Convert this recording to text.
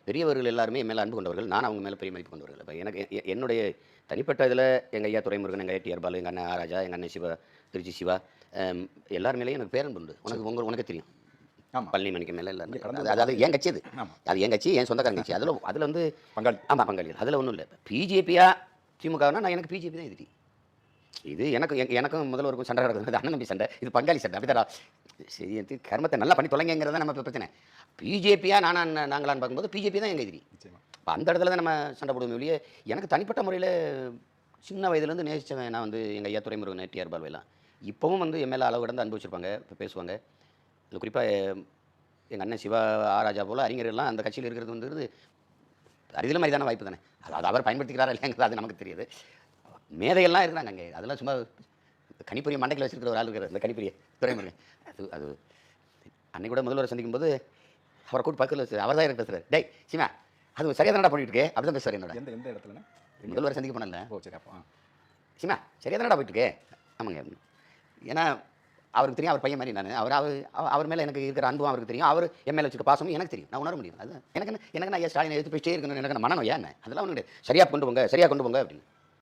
பெரியவர்கள் எல்லாருமே என் மேலே அன்பு கொண்டவர்கள். நான் அவங்க மேலே பெரிய மதிப்பு கொண்டவர்கள். அப்போ எனக்கு என்னுடைய தனிப்பட்ட இதில் எங்கள் ஐயா துரைமுருகன், எங்கள் ஐயா டிஆர் பாலு, எங்கள் அண்ணன் ஆராஜா, எங்கள் அண்ணன் சிவா, திருச்சி சிவா, எல்லார் மேலேயும் எனக்கு பேரன்பு உண்டு. உனக்கு தெரியும். ஆமா. பழனி மணிக்கு மேலே இல்லை. கடந்த அதாவது என் கட்சி அது. ஆமா. அது என் கட்சி, என் சொந்தக்காரங்க கட்சி. அதில் வந்து பங்காளி. ஆமாம், பங்காளிகள். அதில் ஒன்றும் இல்லை. பிஜேபியா திமுகனா நான் எனக்கு பிஜேபி தான் எதிரி. இது எனக்கும் முதல்வருக்கும் சண்டை நடக்குது. அண்ணன் தம்பி சண்டை, இது பங்காளி சண்டை. அப்படிதான் சரி, கர்மத்தை நல்லா பண்ணி தொலைங்கிறத நம்ம பிரச்சனை. பிஜேபியா நாங்களான்னு பார்க்கும்போது பிஜேபி தான் எங்கள் எதிரி. இப்போ அந்த இடத்துல தான் நம்ம சண்டை போடுவோம் வெளியே. எனக்கு தனிப்பட்ட முறையில் சின்ன வயதுலேருந்து நேசித்தவன் நான் வந்து எங்கள் ஐயா துரைமுருகன், டிஆர் பாலுவெல்லாம் இப்போவும் வந்து என் மேலே அளவு கடந்து அன்பு வச்சுருப்பாங்க. இப்போ பேசுவாங்க. இது குறிப்பாக எங்கள் அண்ணன் சிவா, ஆராஜா போல் அறிஞர்கள்லாம் அந்த கட்சியில் இருக்கிறது வந்து அரிதிலும் அரிதான வாய்ப்பு தானே. அது அவர் பயன்படுத்திக்கிறாரா இல்லைங்கிறது அது நமக்கு தெரியாது. மேதைகள்லாம் இருக்கிறாங்க அங்கே. அதெல்லாம் சும்மா கணிப்பொறியை மண்டைக்கில் வச்சுருக்கிற ஒரு ஆள் இருக்கிறார், இந்த கணிப்பொறியை துரைமுருகன். அது அன்னைக்கு கூட முதல்வரை சந்திக்கும் போது அவரை கூட்டு பக்கத்தில் வச்சு அவர் தான் எனக்கு பேசுகிறார். டேய் சிவா, அது சரியாக தானடா பண்ணிட்டு இருக்கே அப்படி தான் பேசுவார் என்னோட. எந்த இடத்துல முதல்வரை சந்திக்க போனல. ஓ சரி. அப்போ சிவா சரியாக தானடா போயிட்டு இருக்கே. ஆமாங்க. ஏன்னா அவருக்கு தெரியும், அவர் பையன் மாதிரி நான். அவர் மேலே எனக்கு இருக்கிற அன்பும் அவருக்கு தெரியும். அவர் என் மேலே வச்சுக்க பாசமும் எனக்கு தெரியும். நான் உணர முடியும். அது எனக்கு நான் ஐயா ஸ்டாலினை எடுத்து போயிட்டே இருக்கணும். எனக்கு மனநோயா என்ன அதெல்லாம் ஒன்று சரியாக கொண்டு போங்க அப்படின்னு.